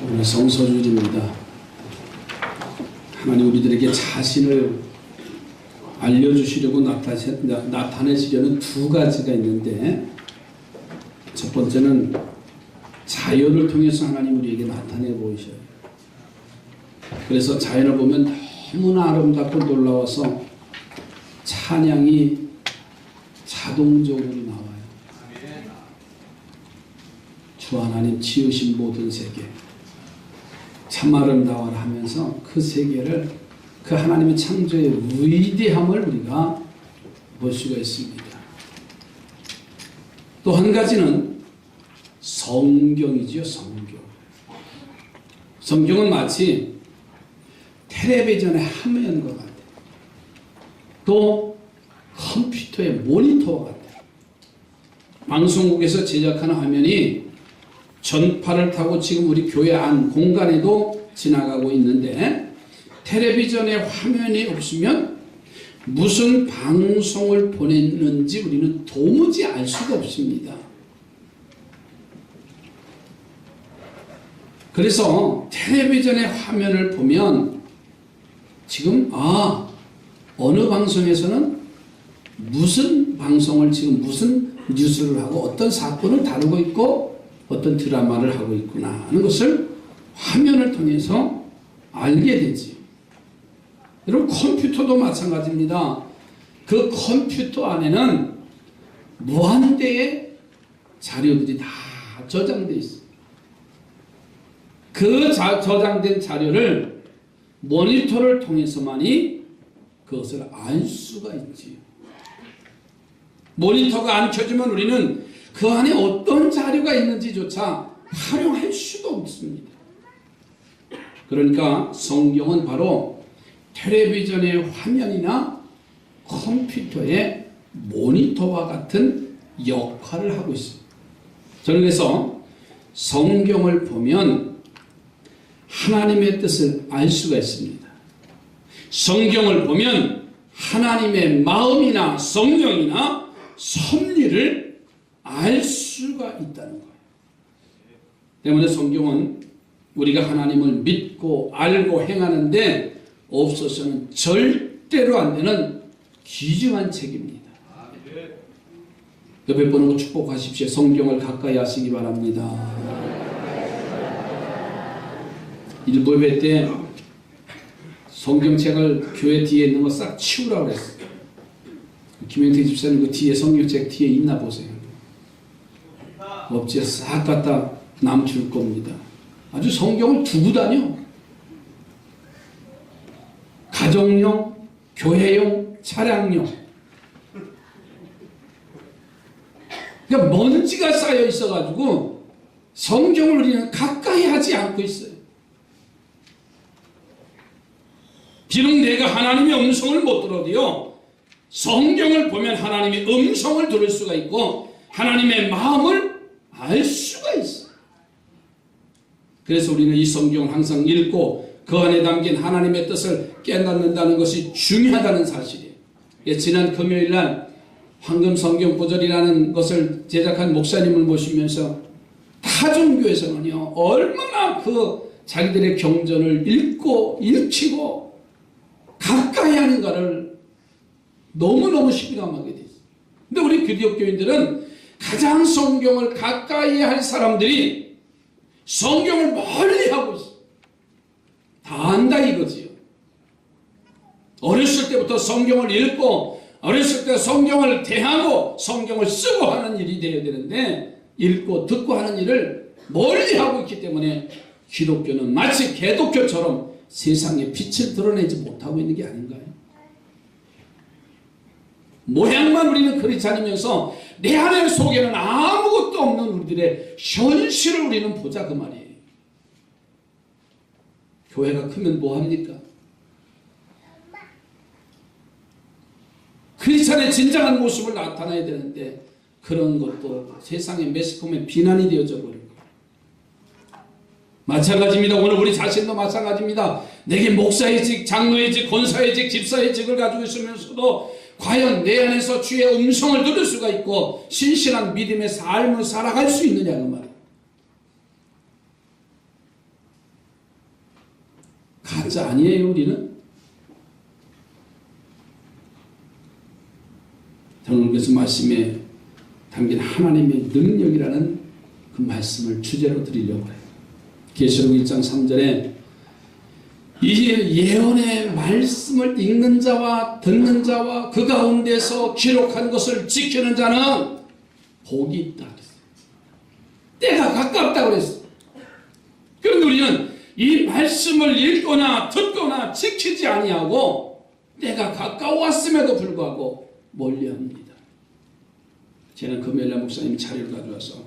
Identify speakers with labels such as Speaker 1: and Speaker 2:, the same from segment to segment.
Speaker 1: 오늘 성서주일입니다. 하나님 우리들에게 자신을 알려주시려고 나타내시려는 두 가지가 있는데, 첫 번째는 자연을 통해서 하나님 우리에게 나타내 보이셔요. 그래서 자연을 보면 너무나 아름답고 놀라워서 찬양이 자동적으로 나와요. 주 하나님 지으신 모든 세계 참 아름다워라 하면서 그 세계를, 그 하나님의 창조의 위대함을 우리가 볼 수가 있습니다. 또 한 가지는 성경이지요. 성경은 마치 텔레비전의 화면과 같아요. 또 컴퓨터의 모니터와 같아요. 방송국에서 제작하는 화면이 전파를 타고 지금 우리 교회 안 공간에도 지나가고 있는데, 텔레비전의 화면이 없으면 무슨 방송을 보냈는지 우리는 도무지 알 수가 없습니다. 그래서 텔레비전의 화면을 보면 지금 어느 방송에서는 무슨 방송을 지금 무슨 뉴스를 하고 어떤 사건을 다루고 있고 어떤 드라마를 하고 있구나 하는 것을 화면을 통해서 알게 되지. 여러분, 컴퓨터도 마찬가지입니다. 그 컴퓨터 안에는 무한대의 자료들이 다 저장되어 있어요. 그 저장된 자료를 모니터를 통해서만이 그것을 알 수가 있지요. 모니터가 안 켜지면 우리는 그 안에 어떤 자료가 있는지조차 활용할 수가 없습니다. 그러니까 성경은 바로 텔레비전의 화면이나 컴퓨터의 모니터와 같은 역할을 하고 있습니다. 저는 그래서 성경을 보면 하나님의 뜻을 알 수가 있습니다. 성경을 보면 하나님의 마음이나 성령이나 섭리를 알 수가 있다는 거예요. 때문에 성경은 우리가 하나님을 믿고 알고 행하는데 없어서는 절대로 안 되는 귀중한 책입니다. 옆에 보는 축복하십시오. 성경을 가까이 하시기 바랍니다. 일부 예배 때 성경책을 교회 뒤에 있는 거 싹 치우라고 그랬어요. 김영태 집사님 그 뒤에 성경책 뒤에 있나 보세요. 없지요. 싹 갖다 남줄 겁니다. 아주 성경을 두고 다녀. 가정용, 교회용, 차량용. 그러니까 먼지가 쌓여 있어가지고 성경을 우리는 가까이 하지 않고 있어요. 비록 내가 하나님의 음성을 못 들어도요, 성경을 보면 하나님의 음성을 들을 수가 있고 하나님의 마음을 알 수가 있어요. 그래서 우리는 이 성경을 항상 읽고 그 안에 담긴 하나님의 뜻을 깨닫는다는 것이 중요하다는 사실이에요. 지난 금요일날 황금 성경 구절이라는 것을 제작한 목사님을 모시면서 타종교에서는요, 얼마나 그 자기들의 경전을 읽히고 가까이 하는가를 너무너무 실감하게 됐어요. 근데 우리 기독교인들은 가장 성경을 가까이 할 사람들이 성경을 멀리 하고 있어요. 다 안다 이거지요. 어렸을 때부터 성경을 읽고 어렸을 때 성경을 대하고 성경을 쓰고 하는 일이 되어야 되는데, 읽고 듣고 하는 일을 멀리 하고 있기 때문에 기독교는 마치 개독교처럼 세상에 빛을 드러내지 못하고 있는 게 아닌가요? 모양만 우리는 크리스찬이면서 내 안에 속에는 아무것도 없는 우리들의 현실을 우리는 보자 그 말이에요. 교회가 크면 뭐합니까? 크리스찬의 진정한 모습을 나타내야 되는데 그런 것도 세상의 매스컴에 비난이 되어져 버린 거예요. 마찬가지입니다. 오늘 우리 자신도 마찬가지입니다. 내게 목사의 직, 장로의 직, 권사의 직, 집사의 직을 가지고 있으면서도 과연 내 안에서 주의 음성을 들을 수가 있고 신실한 믿음의 삶을 살아갈 수 있느냐 그 말이에요. 가짜 아니에요, 우리는? 저는 그래서 말씀에 담긴 하나님의 능력이라는 그 말씀을 주제로 드리려고 해요. 계시록 1장 3절에 이 예언의 말씀을 읽는 자와 듣는 자와 그 가운데서 기록한 것을 지키는 자는 복이 있다 그랬어요. 때가 가깝다 그랬어요. 그런데 우리는 이 말씀을 읽거나 듣거나 지키지 아니하고 때가 가까웠음에도 불구하고 멀리합니다. 저는 금요일날 목사님이 자료를 가져와서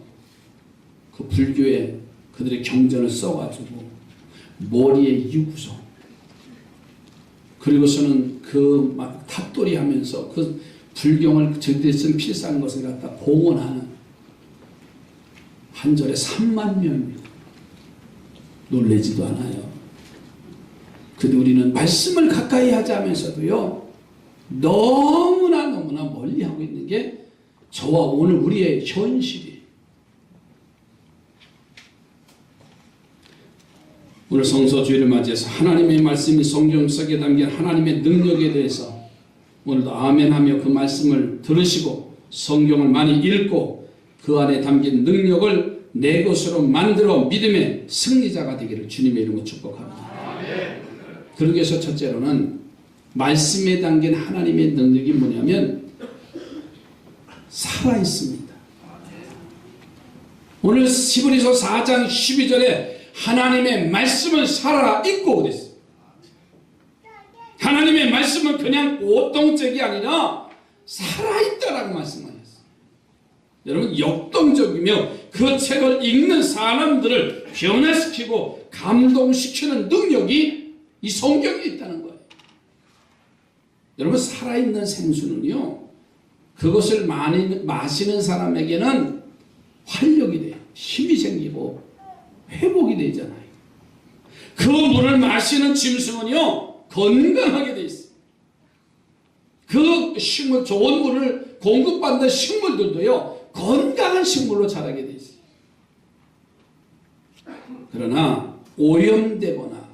Speaker 1: 그 불교의 그들의 경전을 써가지고 머리에 유구서 그리고서는 그 막 탑돌이 하면서 그 불경을 저들이 쓴 필사한 것을 갖다 봉헌하는 한 절에 3만 명입니다. 놀라지도 않아요. 근데 우리는 말씀을 가까이 하자면서도요 너무나 멀리 하고 있는 게 저와 오늘 우리의 현실이에요. 오늘 성서주의를 맞이해서 하나님의 말씀이 성경 속에 담긴 하나님의 능력에 대해서 오늘도 아멘하며 그 말씀을 들으시고 성경을 많이 읽고 그 안에 담긴 능력을 내 것으로 만들어 믿음의 승리자가 되기를 주님의 이름으로 축복합니다. 그러기 위해서 첫째로는 말씀에 담긴 하나님의 능력이 뭐냐면 살아있습니다. 오늘 히브리서 4장 12절에 하나님의 말씀은 살아있고 그랬어요. 하나님의 말씀은 그냥 오동적이 아니라 살아있다라고 말씀하셨어요. 여러분 역동적이며 그 책을 읽는 사람들을 변화시키고 감동시키는 능력이 이 성경에 있다는 거예요. 여러분 살아있는 생수는요 그것을 많이 마시는 사람에게는 활력이 돼요. 힘이 생기고 회복이 되잖아요. 그 물을 마시는 짐승은요 건강하게 돼 있어요. 그 식물 좋은 물을 공급받는 식물들도요 건강한 식물로 자라게 돼 있어요. 그러나 오염되거나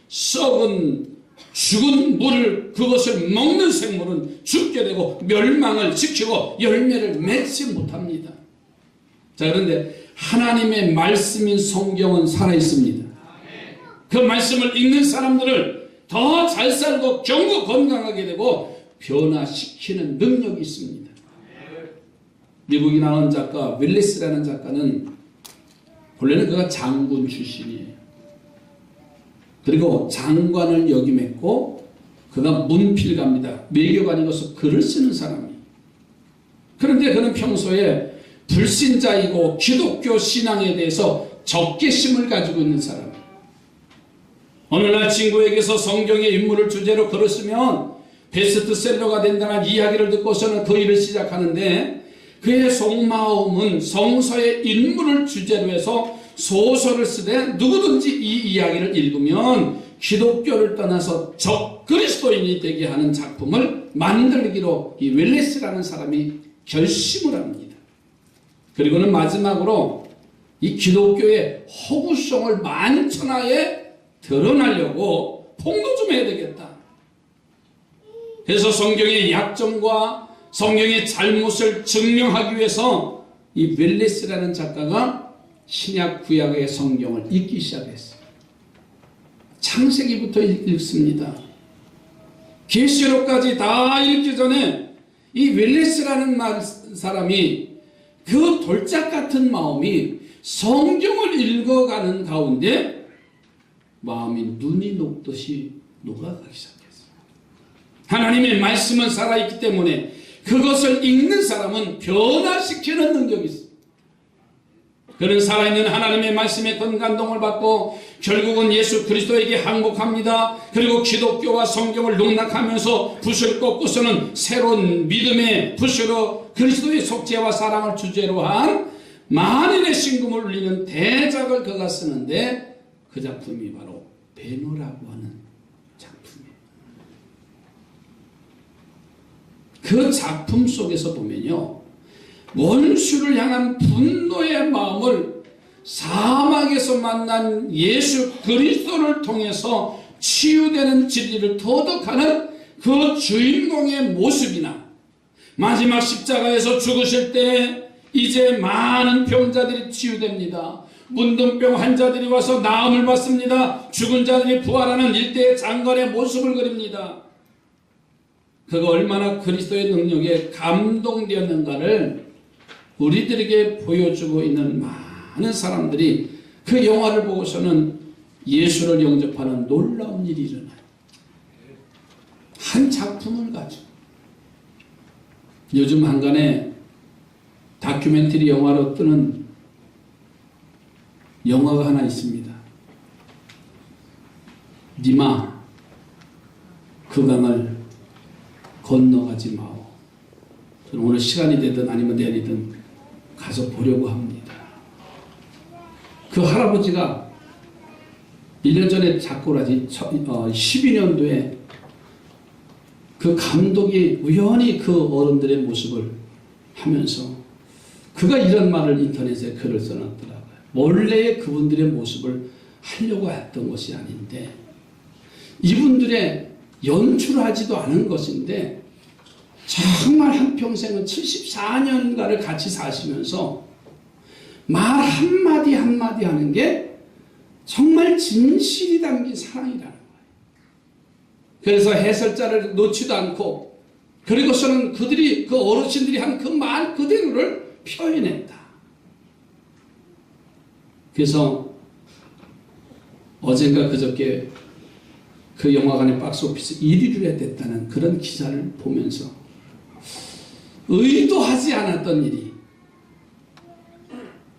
Speaker 1: 썩은 죽은 물을 그것을 먹는 생물은 죽게 되고 멸망을 지키고 열매를 맺지 못합니다. 자, 그런데 하나님의 말씀인 성경은 살아있습니다. 그 말씀을 읽는 사람들을 더 잘 살고 경고 건강하게 되고 변화시키는 능력이 있습니다. 미국에 나온 작가 윌리스라는 작가는 본래는 그가 장군 출신이에요. 그리고 장관을 역임했고 그가 문필가입니다. 외교관이고서 글을 쓰는 사람이에요. 그런데 그는 평소에 불신자이고 기독교 신앙에 대해서 적개심을 가지고 있는 사람이에요. 오늘날 친구에게서 성경의 인물을 주제로 글을 쓰면 베스트셀러가 된다는 이야기를 듣고서는 그 일을 시작하는데 그의 속마음은 성서의 인물을 주제로 해서 소설을 쓰되 누구든지 이 이야기를 읽으면 기독교를 떠나서 적그리스도인이 되게 하는 작품을 만들기로 이 웰레스라는 사람이 결심을 합니다. 그리고는 마지막으로 이 기독교의 허구성을 만천하에 드러나려고 폭로 좀 해야 되겠다. 그래서 성경의 약점과 성경의 잘못을 증명하기 위해서 이 웰레스라는 작가가 신약 구약의 성경을 읽기 시작했어요. 창세기부터 읽습니다. 계시록까지 다 읽기 전에 이 웰레스라는 사람이 그 돌짝 같은 마음이 성경을 읽어가는 가운데 마음이 눈이 녹듯이 녹아가기 시작했어요. 하나님의 말씀은 살아있기 때문에 그것을 읽는 사람은 변화시키는 능력이 있어요. 그는 살아있는 하나님의 말씀에 큰 감동을 받고 결국은 예수 그리스도에게 항복합니다. 그리고 기독교와 성경을 농락하면서 붓을 꺾고서는 새로운 믿음의 붓으로 그리스도의 속죄와 사랑을 주제로 한 만인의 신금을 울리는 대작을 그가 쓰는데 그 작품이 바로 베노라고 하는 작품이에요. 그 작품 속에서 보면요, 원수를 향한 분노의 마음을 사막에서 만난 예수 그리스도를 통해서 치유되는 진리를 터득하는 그 주인공의 모습이나 마지막 십자가에서 죽으실 때 이제 많은 병자들이 치유됩니다. 문둥병 환자들이 와서 나음을 받습니다. 죽은 자들이 부활하는 일대의 장관의 모습을 그립니다. 그가 얼마나 그리스도의 능력에 감동되었는가를 우리들에게 보여주고 있는 많은 사람들이 그 영화를 보고서는 예수를 영접하는 놀라운 일이 일어나요. 한 작품을 가지고 요즘 한간에 다큐멘터리 영화로 뜨는 영화가 하나 있습니다. 니마 그 강을 건너가지 마오. 저는 오늘 시간이 되든 아니면 내일이든 가서 보려고 합니다. 그 할아버지가 1년 전에 작고라지 12년도에 그 감독이 우연히 그 어른들의 모습을 하면서 그가 이런 말을 인터넷에 글을 써놨더라고요. 원래 그분들의 모습을 하려고 했던 것이 아닌데 이분들의 연출하지도 않은 것인데 정말 한평생은 74년간을 같이 사시면서 말 한마디 한마디 하는 게 정말 진실이 담긴 사랑이라는 거예요. 그래서 해설자를 놓지도 않고 그리고서는 그들이 그 어르신들이 한 그 말 그대로를 표현했다. 그래서 어젠가 그저께 그 영화관의 박스오피스 1위를 했다는 그런 기사를 보면서 의도하지 않았던 일이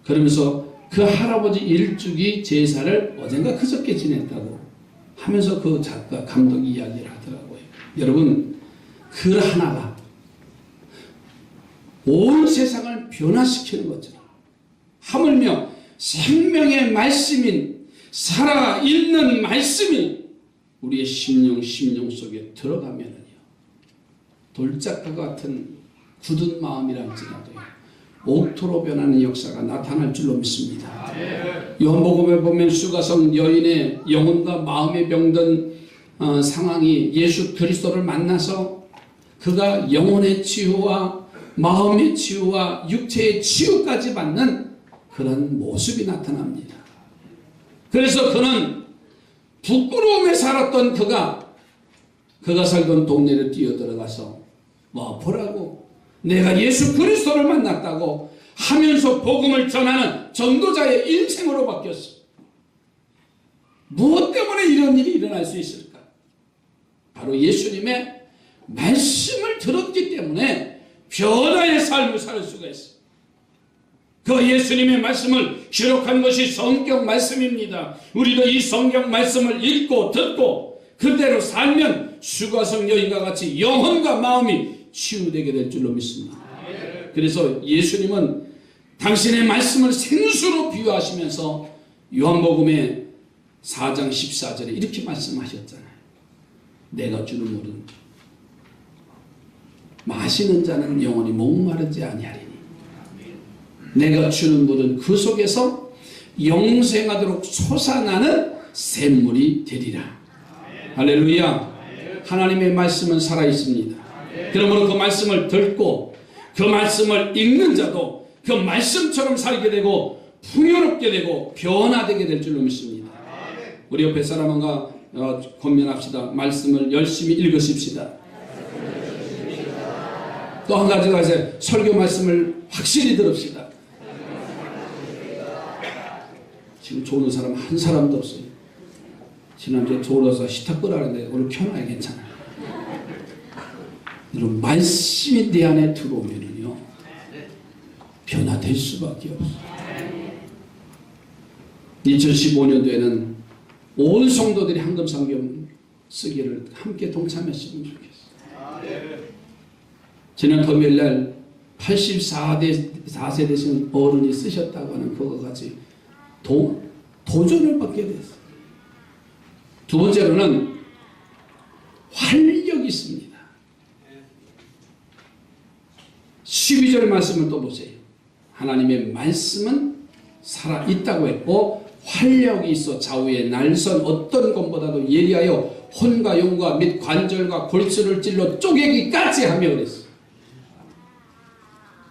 Speaker 1: 그러면서 그 할아버지 일주기 제사를 어젠가 그저께 지냈다고 하면서 그 작가 감독이 이야기를 하더라고요. 여러분 글 하나가 온 세상을 변화시키는 것처럼 하물며 생명의 말씀인 살아있는 말씀이 우리의 심령 속에 들어가면은요 돌짝과 같은 굳은 마음이랄지라도 옥토로 변하는 역사가 나타날 줄로 믿습니다. 요한복음에 보면 수가성 여인의 영혼과 마음에 병든 상황이 예수 그리스도를 만나서 그가 영혼의 치유와 마음의 치유와 육체의 치유까지 받는 그런 모습이 나타납니다. 그래서 그는 부끄러움에 살았던 그가 살던 동네를 뛰어들어가서 보라고 내가 예수 그리스도를 만났다고 하면서 복음을 전하는 전도자의 인생으로 바뀌었어. 무엇 때문에 이런 일이 일어날 수 있을까? 바로 예수님의 말씀을 들었기 때문에 변화의 삶을 살 수가 있어. 그 예수님의 말씀을 기록한 것이 성경 말씀입니다. 우리도 이 성경 말씀을 읽고 듣고 그대로 살면 수가성 여인과 같이 영혼과 마음이 치유되게 될 줄로 믿습니다. 그래서 예수님은 당신의 말씀을 생수로 비유하시면서 요한복음의 4장 14절에 이렇게 말씀하셨잖아요. 내가 주는 물은 마시는 자는 영원히 목마르지 아니하리니 내가 주는 물은 그 속에서 영생하도록 솟아나는 샘물이 되리라. 할렐루야. 하나님의 말씀은 살아있습니다. 그러므로 그 말씀을 듣고 그 말씀을 읽는 자도 그 말씀처럼 살게 되고 풍요롭게 되고 변화되게 될 줄로 믿습니다. 우리 옆에 사람과 권면합시다. 말씀을 열심히 읽으십시다. 또 한 가지가 있어요. 설교 말씀을 확실히 들읍시다. 지금 좋은 사람 한 사람도 없어요. 지난주에 졸아서 시타 끄라는데 오늘 켜놔야 괜찮아요. 여러분 말씀이 내 안에 들어오면은요 변화될 수밖에 없어요. 2015년도에는 온 성도들이 한금성경 쓰기를 함께 동참했으면 좋겠어요. 지난 금요일날 84세 되신 어른이 쓰셨다고 하는 그거 같이 도전을 받게 됐어요. 두 번째로는 활력이 있습니다. 12절 말씀을 또 보세요. 하나님의 말씀은 살아있다고 했고 활력이 있어 좌우에 날선 어떤 것보다도 예리하여 혼과 용과 및 관절과 골수를 찔러 쪼개기까지 하며 그랬어.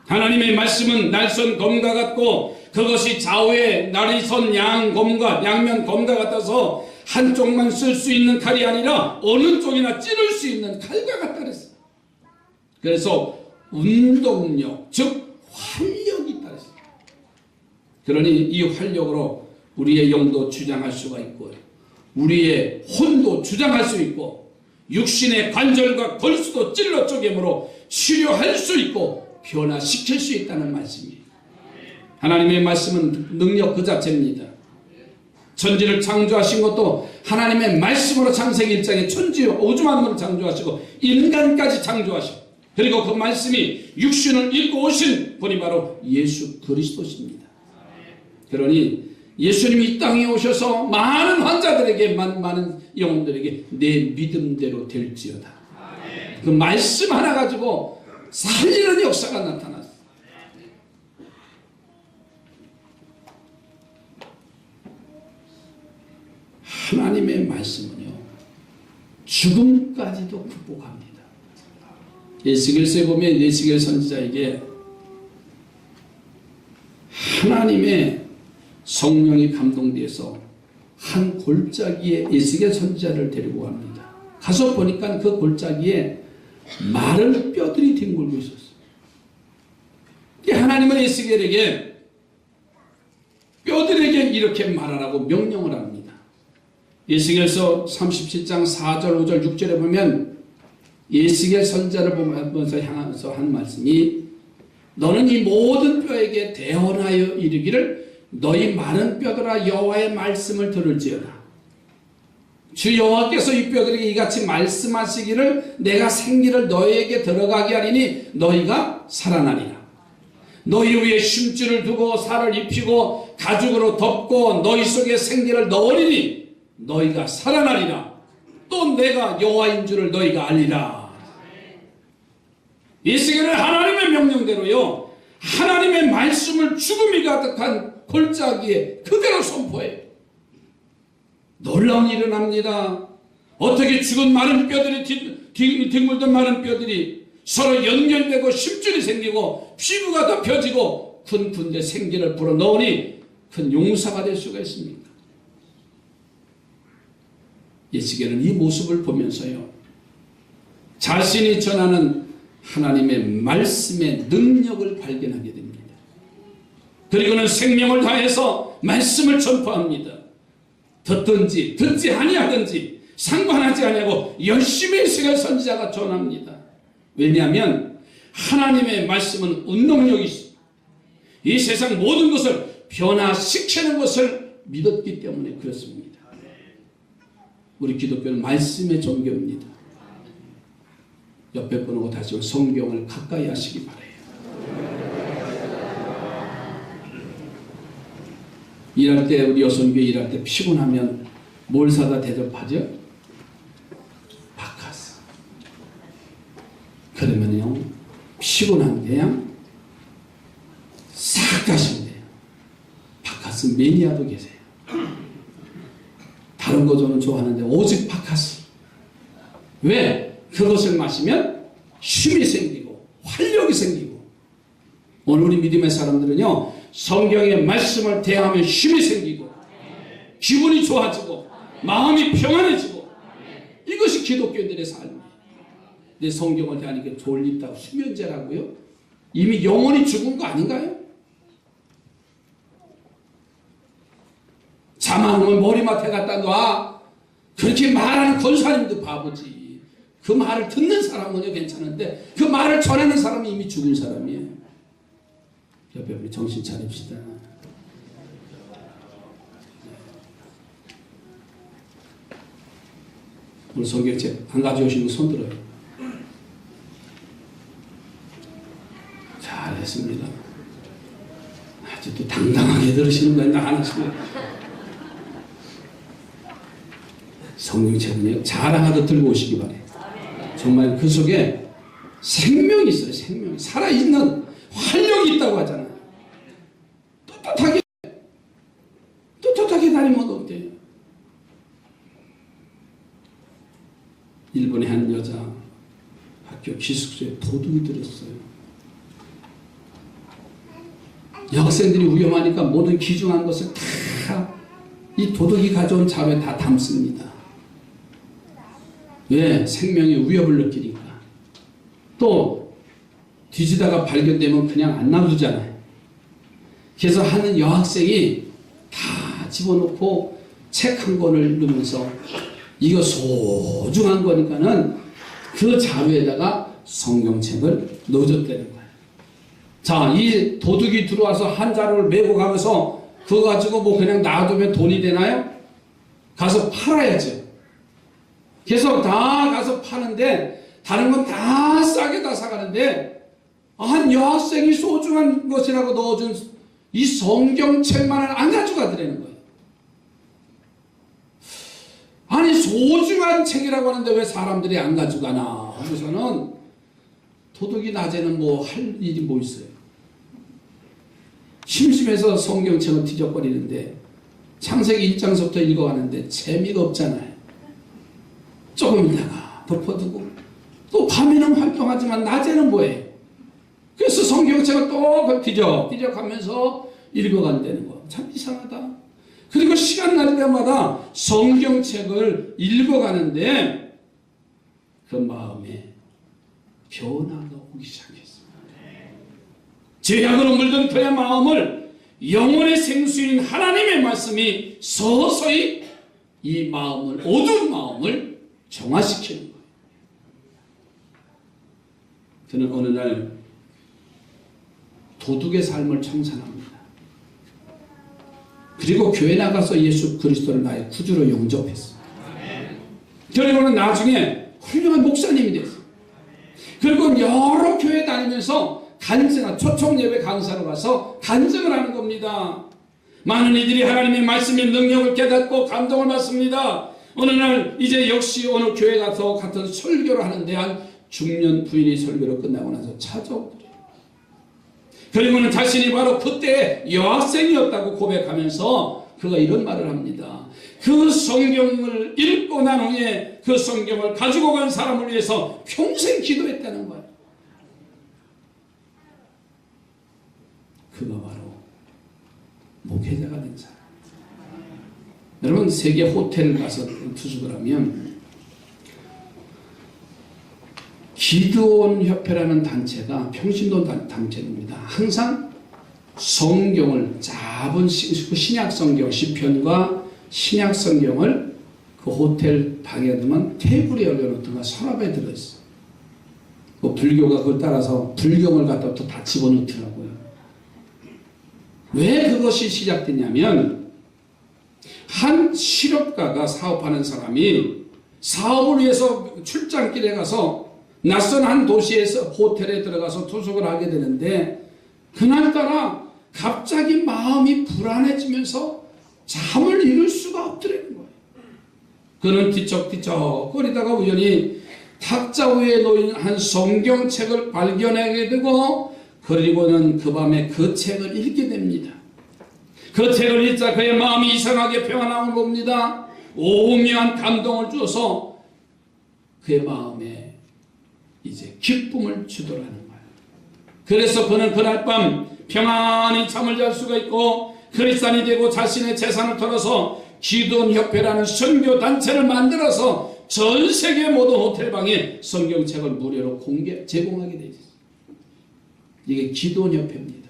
Speaker 1: 하나님의 말씀은 날선 검과 같고 그것이 좌우에 날선 양면 검과 같아서 한쪽만 쓸 수 있는 칼이 아니라 어느 쪽이나 찌를 수 있는 칼과 같다 그랬어. 그래서 운동력, 즉 활력이 있다 그랬어. 그러니 이 활력으로 우리의 영도 주장할 수가 있고 우리의 혼도 주장할 수 있고 육신의 관절과 골수도 찔러 쪼개므로 치료할 수 있고 변화시킬 수 있다는 말씀이에요. 하나님의 말씀은 능력 그 자체입니다. 천지를 창조하신 것도 하나님의 말씀으로 창세기 1장에 천지 우주 만물을 창조하시고 인간까지 창조하시고 그리고 그 말씀이 육신을 입고 오신 분이 바로 예수 그리스도십니다. 그러니 예수님이 이 땅에 오셔서 많은 환자들에게 많은 영혼들에게 내 믿음대로 될지어다. 그 말씀 하나 가지고 살리는 역사가 나타났어요. 하나님의 말씀은요 죽음까지도 극복합니다. 에스겔서에 보면 에스겔 선지자에게 하나님의 성령이 감동돼서 한 골짜기에 에스겔 선지자를 데리고 갑니다. 가서 보니까 그 골짜기에 마른 뼈들이 뒹굴고 있었어요. 하나님은 에스겔에게 뼈들에게 이렇게 말하라고 명령을 합니다. 에스겔서 37장 4절 5절 6절에 보면 에스겔 선지자를 보면서 향하면서 한 말씀이 너는 이 모든 뼈에게 대언하여 이르기를 너희 마른 뼈들아 여호와의 말씀을 들을지어다. 주 여호와께서 이 뼈들에게 이같이 말씀하시기를 내가 생기를 너희에게 들어가게 하리니 너희가 살아나리라. 너희 위에 심줄을 두고 살을 입히고 가죽으로 덮고 너희 속에 생기를 넣으리니 너희가 살아나리라. 또 내가 여호와인 줄을 너희가 알리라. 에스겔은 하나님의 명령대로요 하나님의 말씀을 죽음이 가득한 골짜기에 그대로 선포해요. 놀라운 일이 일어납니다. 어떻게 죽은 마른 뼈들이 뒹굴던 마른 뼈들이 서로 연결되고 심줄이 생기고 피부가 덮여지고 큰 군대 생기를 불어넣으니 큰 용사가 될 수가 있습니까? 에스겔은 이 모습을 보면서요 자신이 전하는 하나님의 말씀의 능력을 발견하게 됩니다. 그리고는 생명을 다해서 말씀을 전파합니다. 듣든지 듣지 아니하든지 상관하지 아니하고 열심히 에스겔 선지자가 전합니다. 왜냐하면 하나님의 말씀은 운동력이 있습니다. 이 세상 모든 것을 변화시키는 것을 믿었기 때문에 그렇습니다. 우리 기독교는 말씀의 종교입니다. 옆에 분하고 다시 성경을 가까이 하시기 바라요. 일할 때 우리 여성교회 일할 때 피곤하면 뭘 사다 대접하죠? 바카스. 그러면요 피곤한데 싹 가신대요. 바카스 매니아도 계세요. 다른 거 저는 좋아하는데 오직 바카스. 왜? 그것을 마시면 힘이 생기고 활력이 생기고 오늘 우리 믿음의 사람들은요 성경의 말씀을 대하면 힘이 생기고 기분이 좋아지고 마음이 평안해지고 이것이 기독교인들의 삶이에요. 내 성경을 대하니까 졸립다고 수면제라고요? 이미 영혼이 죽은 거 아닌가요? 잠 안 오면 머리맡에 갖다 놔. 그렇게 말하는 권사님도 바보지. 그 말을 듣는 사람은요 괜찮은데 그 말을 전하는 사람이 이미 죽은 사람이에요. 옆에 우리 정신 차립시다. 오늘 성경책 안 가져오신 분 손 들어요. 잘했습니다. 아직도 당당하게 들으시는 거야. 나 하나씩. 성경책은요 자랑하듯 들고 오시기 바래요. 정말 그 속에 생명이 있어요. 생명이 살아있는 활력이 있다고 하잖아요. 떳떳하게 어떻게 다니면 어때요? 일본의 한 여자 학교 기숙사에 도둑이 들었어요. 여학생들이 위험하니까 모든 귀중한 것을 다 이 도둑이 가져온 자루에 다 담습니다. 왜? 생명의 위협을 느끼니까. 또 뒤지다가 발견되면 그냥 안 놔두잖아요. 그래서 하는 여학생이 다 집어넣고 책 한 권을 넣으면서 이거 소중한 거니까는 그 자루에다가 성경책을 넣어줬다는 거예요. 자, 이 도둑이 들어와서 한 자루를 메고 가면서 그거 가지고 뭐 그냥 놔두면 돈이 되나요? 가서 팔아야죠. 그래서 다 가서 파는데 다른 건 다 싸게 다 사가는데 한 여학생이 소중한 것이라고 넣어준 이 성경책만을 안 가져가더라는 거예요. 아니 소중한 책이라고 하는데 왜 사람들이 안 가져가나 하고서는 도둑이 낮에는 뭐 할 일이 뭐 있어요. 심심해서 성경책을 뒤적거리는데 창세기 1장서부터 읽어가는데 재미가 없잖아요. 조금 있다가 덮어두고 또 밤에는 활동하지만 낮에는 뭐예요? 그래서 성경책을 또 뒤적하면서 읽어간다는 거. 참 이상하다. 그리고 시간 날 때마다 성경책을 읽어가는데 그 마음에 변화가 오기 시작했어요. 죄악으로 물든 그의 마음을 영혼의 생수인 하나님의 말씀이 서서히 이 마음을, 어두운 마음을 정화시키는 거예요. 저는 어느 날 도둑의 삶을 청산합니다. 그리고 교회 나가서 예수 그리스도를 나의 구주로 영접했어요. 그리고는 나중에 훌륭한 목사님이 됐어요. 그리고 여러 교회 다니면서 초청 예배 강사로 가서 간증을 하는 겁니다. 많은 이들이 하나님의 말씀의 능력을 깨닫고 감동을 받습니다. 어느 날 이제 역시 어느 교회 가서 같은 설교를 하는데 한 중년 부인이 설교를 끝나고 나서 찾아오더래요. 그리고는 자신이 바로 그때 여학생이었다고 고백하면서 그가 이런 말을 합니다. 그 성경을 읽고 난 후에 그 성경을 가지고 간 사람을 위해서 평생 기도했다는 거예요. 그가 바로 목회자가 된 사람. 여러분 세계 호텔 가서 투숙을 하면 기드온 협회라는 단체가 평신도 단체입니다. 항상 성경을 짧은 신약 성경 시편과 신약 성경을 그 호텔 방에 두면 테이블에 열려놓다가 서랍에 들어있어요. 그 불교가 그걸 따라서 불경을 갖다 또 다 집어넣더라고요. 왜 그것이 시작됐냐면 한 실업가가 사업하는 사람이 사업을 위해서 출장길에 가서 낯선 한 도시에서 호텔에 들어가서 투숙을 하게 되는데 그날따라 갑자기 마음이 불안해지면서 잠을 이룰 수가 없더라는 거예요. 그는 뒤척뒤척 거리다가 우연히 탁자 위에 놓인 한 성경책을 발견하게 되고 그리고는 그 밤에 그 책을 읽게 됩니다. 그 책을 읽자 그의 마음이 이상하게 평안함을 봅니다. 오묘한 감동을 주어서 그의 마음에 이제 기쁨을 주도라는 거예요. 그래서 그는 그날 밤 평안히 잠을 잘 수가 있고 크리스찬이 되고 자신의 재산을 털어서 기드온 협회라는 선교 단체를 만들어서 전 세계 모든 호텔방에 성경책을 무료로 제공하게 되어 있어요. 이게 기드온 협회입니다.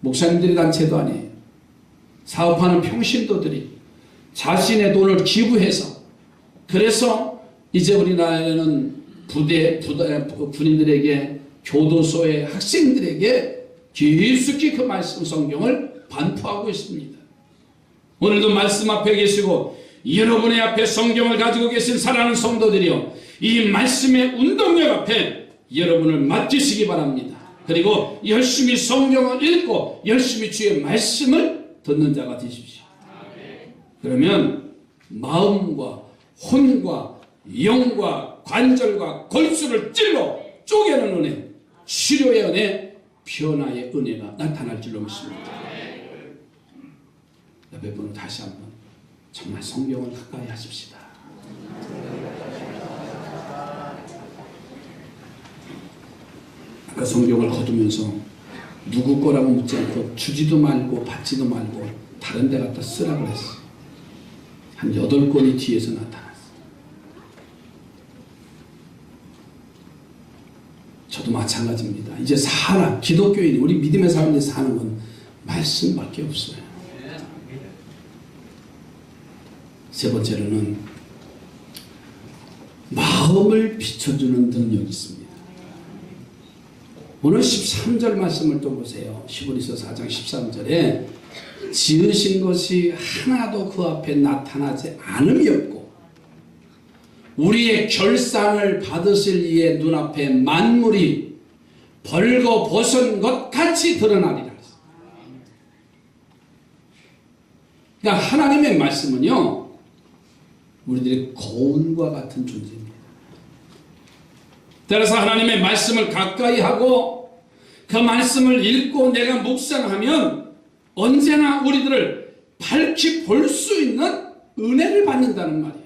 Speaker 1: 목사님들의 단체도 아니에요. 사업하는 평신도들이 자신의 돈을 기부해서 그래서 이제 우리나라에는 군인들에게 교도소의 학생들에게 깊숙이 그 말씀 성경을 반포하고 있습니다. 오늘도 말씀 앞에 계시고 여러분의 앞에 성경을 가지고 계신 사랑하는 성도들이요, 이 말씀의 운동력 앞에 여러분을 맡기시기 바랍니다. 그리고 열심히 성경을 읽고 열심히 주의 말씀을 듣는 자가 되십시오. 그러면 마음과 혼과 영과 관절과 골수를 찔러 쪼개는 은혜, 치료의 은혜, 변화의 은혜가 나타날 줄로 믿습니다. 여러분 다시 한번 정말 성경을 가까이 하십시다. 아까 성경을 거두면서 누구 거라고 묻지 않고 주지도 말고 받지도 말고 다른 데 갖다 쓰라고 했어요. 한 8권이 뒤에서 나타났어요. 저도 마찬가지입니다. 이제 기독교인이 우리 믿음의 사람들이 사는 건 말씀밖에 없어요. 세 번째로는 마음을 비춰주는 능력이 있습니다. 오늘 13절 말씀을 또 보세요. 히브리서 4장 13절에 지으신 것이 하나도 그 앞에 나타나지 않음이 없고 우리의 결산을 받으실 이의 눈앞에 만물이 벌거벗은 것 같이 드러나리라. 그러니까 하나님의 말씀은요, 우리들의 거울과 같은 존재입니다. 따라서 하나님의 말씀을 가까이 하고 그 말씀을 읽고 내가 묵상하면 언제나 우리들을 밝히 볼 수 있는 은혜를 받는다는 말이에요.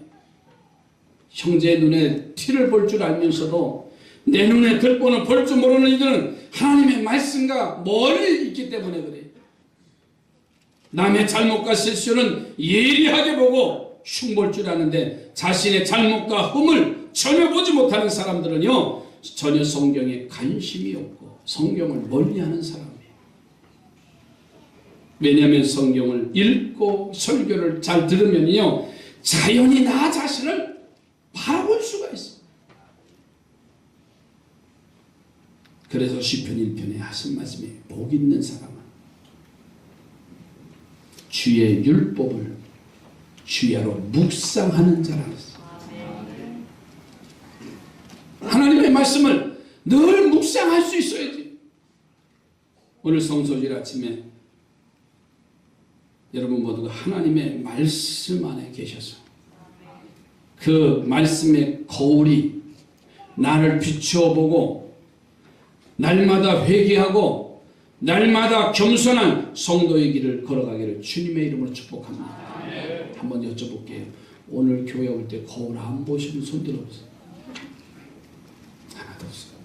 Speaker 1: 형제의 눈에 티를 볼 줄 알면서도 내 눈에 들보는 볼 줄 모르는 이들은 하나님의 말씀과 멀리 있기 때문에 그래요. 남의 잘못과 실수는 예리하게 보고 흉볼 줄 아는데 자신의 잘못과 흠을 전혀 보지 못하는 사람들은요, 전혀 성경에 관심이 없고 성경을 멀리하는 사람이에요. 왜냐하면 성경을 읽고 설교를 잘 들으면요, 자연히 나 자신을 바라볼 수가 있어요. 그래서 시편 1편에 하신 말씀이 복 있는 사람은 주의 율법을 주야로 묵상하는 자라 그랬어요. 하나님의 말씀을 늘 묵상할 수 있어야지. 오늘 성소질 아침에 여러분 모두가 하나님의 말씀 안에 계셔서 그 말씀의 거울이 나를 비추어 보고 날마다 회개하고 날마다 겸손한 성도의 길을 걸어가기를 주님의 이름으로 축복합니다. 한번 여쭤볼게요. 오늘 교회 올 때 거울 안 보시는 손 들어보세요. 하나도 없어요.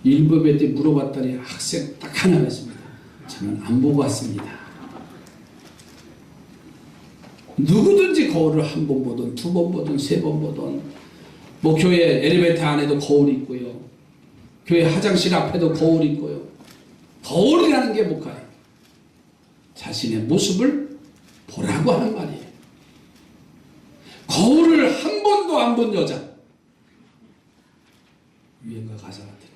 Speaker 1: 일부배 때 물어봤더니 학생 딱 하나 있습니다. 저는 안 보고 왔습니다. 누구든지 거울을 한 번 보든 두 번 보든 세 번 보든, 뭐 교회 엘리베이터 안에도 거울이 있고요, 교회 화장실 앞에도 거울이 있고요. 거울이라는 게 뭘까요? 자신의 모습을 보라고 하는 말이에요. 거울을 한 번도 안 본 여자, 유행가 가사 같은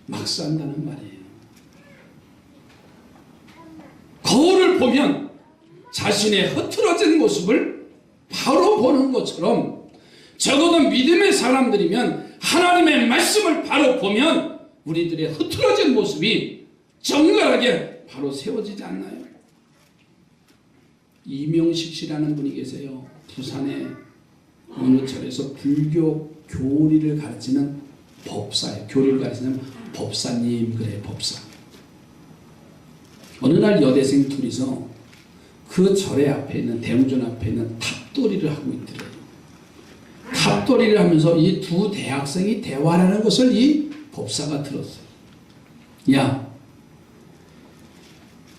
Speaker 1: 막 산다는 말이에요. 거울을 보면 자신의 흐트러진 모습을 바로 보는 것처럼, 적어도 믿음의 사람들이면 하나님의 말씀을 바로 보면 우리들의 흐트러진 모습이 정갈하게 바로 세워지지 않나요? 이명식 씨라는 분이 계세요. 부산의 어느 절에서 불교 교리를 가르치는 법사예요. 교리를 가르치는 법사님, 그래, 법사. 어느 날 여대생 둘이서 그 절의 앞에 있는, 대웅전 앞에 있는 탑돌이를 하고 있더래요. 탑돌이를 하면서 이 두 대학생이 대화하는 것을 이 법사가 들었어요. 야,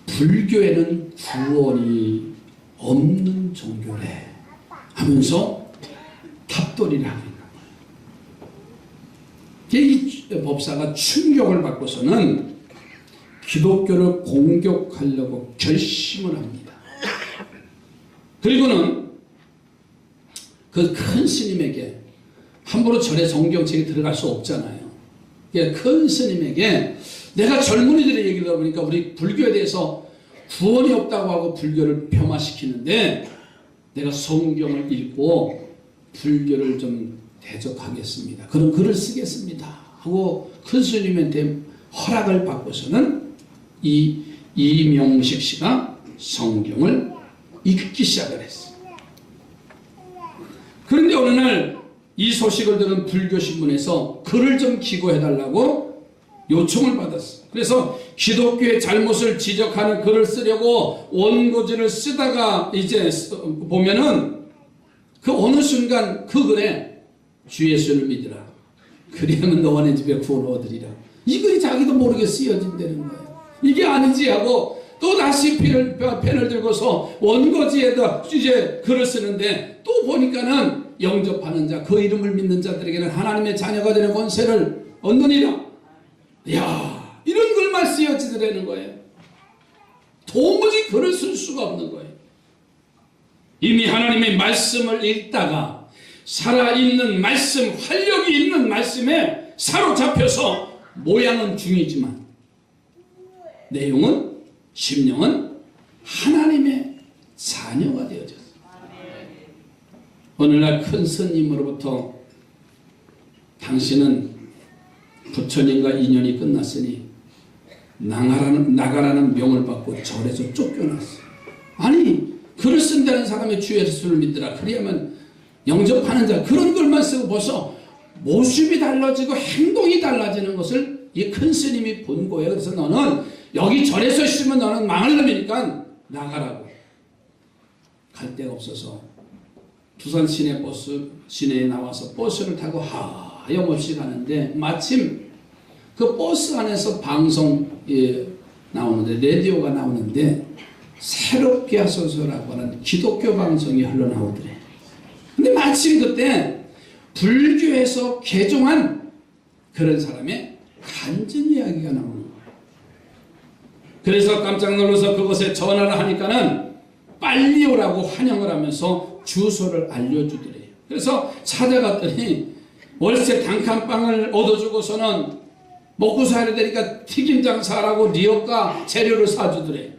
Speaker 1: 불교에는 구원이 없는 종교래 하면서 탑돌이를 하고 있는 거예요. 이 법사가 충격을 받고서는 기독교를 공격하려고 결심을 합니다. 그리고는 그 큰 스님에게, 함부로 절에 성경책에 들어갈 수 없잖아요. 큰 스님에게, 내가 젊은이들의 얘기를 들어보니까 우리 불교에 대해서 구원이 없다고 하고 불교를 폄하시키는데 내가 성경을 읽고 불교를 좀 대적하겠습니다. 그런 글을 쓰겠습니다 하고 큰 스님한테 허락을 받고서는 이 이명식 씨가 성경을 읽기 시작을 했어요. 그런데 어느 날 이 소식을 들은 불교신문에서 글을 좀 기고해달라고 요청을 받았어요. 그래서 기독교의 잘못을 지적하는 글을 쓰려고 원고지를 쓰다가 이제 보면은 그 어느 순간 그 글에 주 예수를 믿으라. 그리하면 너와 내 집에 구원을 얻으리라. 이 글이 자기도 모르게 쓰여진다는 거예요. 이게 아니지 하고 또 다시 펜을 들고서 원고지에다 이제 글을 쓰는데 또 보니까는 영접하는 자, 그 이름을 믿는 자들에게는 하나님의 자녀가 되는 권세를 얻느니라. 이야, 이런 글만 쓰여지더라는 거예요. 도무지 글을 쓸 수가 없는 거예요. 이미 하나님의 말씀을 읽다가 살아있는 말씀, 활력이 있는 말씀에 사로잡혀서 모양은 중이지만 내용은, 심령은 하나님의 자녀가 되어졌어요. 오늘날 큰 스님으로부터 당신은 부처님과 인연이 끝났으니 나가라는 명을 받고 절에서 쫓겨났어요. 아니, 글을 쓴다는 사람의 주 예수를 믿더라. 그래야만 영접하는 자, 그런 글만 쓰고 벌써 모습이 달라지고 행동이 달라지는 것을 이 큰 스님이 본 거예요. 그래서 너는 여기 절에서 있으면 너는 망할 놈이니까 나가라고. 갈 데가 없어서 두산 시내에 나와서 버스를 타고 하염없이 가는데 마침 그 버스 안에서 방송에 나오는데, 라디오가 나오는데 새롭게 하소서라고 하는 기독교 방송이 흘러나오더래. 근데 마침 그때 불교에서 개종한 그런 사람의 간증 이야기가 나오는 거예요. 그래서 깜짝 놀라서 그곳에 전화를 하니까는 빨리 오라고 환영을 하면서 주소를 알려주더래요. 그래서 찾아갔더니 월세 단칸방을 얻어주고서는 먹고 살아야 되니까 튀김 장사라고 리어카 재료를 사주더래요.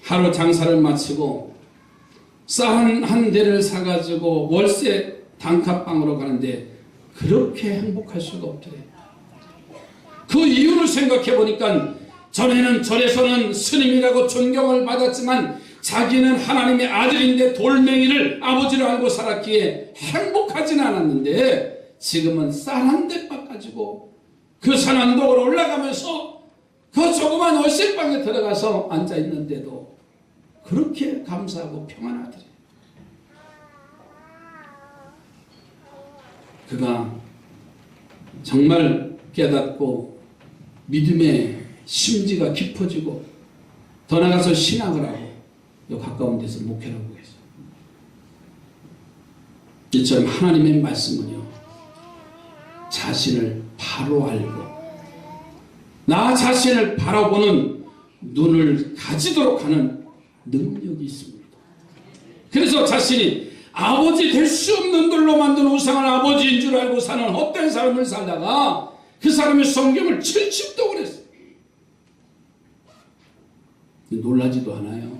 Speaker 1: 하루 장사를 마치고 쌀 한 대를 사가지고 월세 단칸방으로 가는데 그렇게 행복할 수가 없더래요. 그 이유를 생각해 보니까 전에는 절에서는 스님이라고 존경을 받았지만 자기는 하나님의 아들인데 돌멩이를 아버지로 알고 살았기에 행복하진 않았는데 지금은 쌀 한 대밥 가지고 그 산 언덕을 올라가면서 그 조그만 월세방에 들어가서 앉아있는데도 그렇게 감사하고 평안하더래. 그가 정말 깨닫고 믿음의 심지가 깊어지고 더 나가서 신학을 하고 요 가까운 데서 목회를 하고 계세요. 이처럼 하나님의 말씀은요, 자신을 바로 알고 나 자신을 바라보는 눈을 가지도록 하는 능력이 있습니다. 그래서 자신이 아버지 될 수 없는 걸로 만든 우상을 아버지인 줄 알고 사는 헛된 삶을 살다가 그 사람의 성경을 70독을 했어요. 놀라지도 않아요.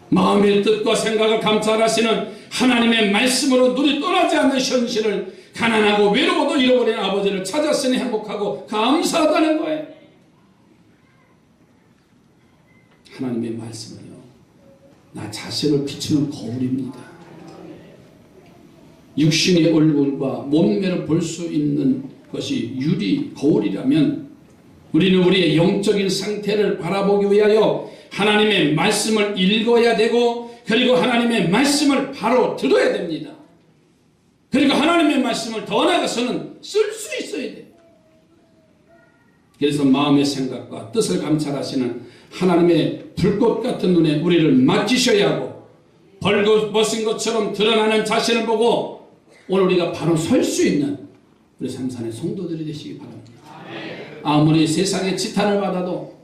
Speaker 1: 마음의 뜻과 생각을 감찰하시는 하나님의 말씀으로 눈이 떠나지 않는 현실을 가난하고 외로워도 잃어버린 아버지를 찾았으니 행복하고 감사하다는 거예요. 하나님의 말씀은요, 나 자신을 비추는 거울입니다. 육신의 얼굴과 몸매를 볼 수 있는 것이 유리 거울이라면 우리는 우리의 영적인 상태를 바라보기 위하여 하나님의 말씀을 읽어야 되고, 그리고 하나님의 말씀을 바로 들어야 됩니다. 그리고 하나님의 말씀을 더 나아가서는 쓸 수 있어야 돼요. 그래서 마음의 생각과 뜻을 감찰하시는 하나님의 불꽃 같은 눈에 우리를 맡기셔야 하고, 벌거벗은 것처럼 드러나는 자신을 보고 오늘 우리가 바로 설 수 있는 우리 삼산의 성도들이 되시기 바랍니다. 아무리 세상에 지탄을 받아도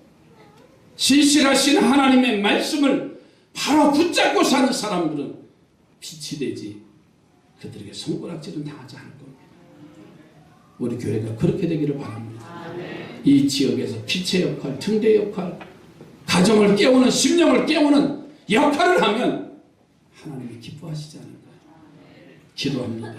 Speaker 1: 신실하신 하나님의 말씀을 바로 붙잡고 사는 사람들은 빛이 되지 그들에게 손가락질은 당하지 않을 겁니다. 우리 교회가 그렇게 되기를 바랍니다. 이 지역에서 빛의 역할, 등대 역할, 가정을 깨우는, 심령을 깨우는 역할을 하면 하나님이 기뻐하시지 않을까요? 기도합니다.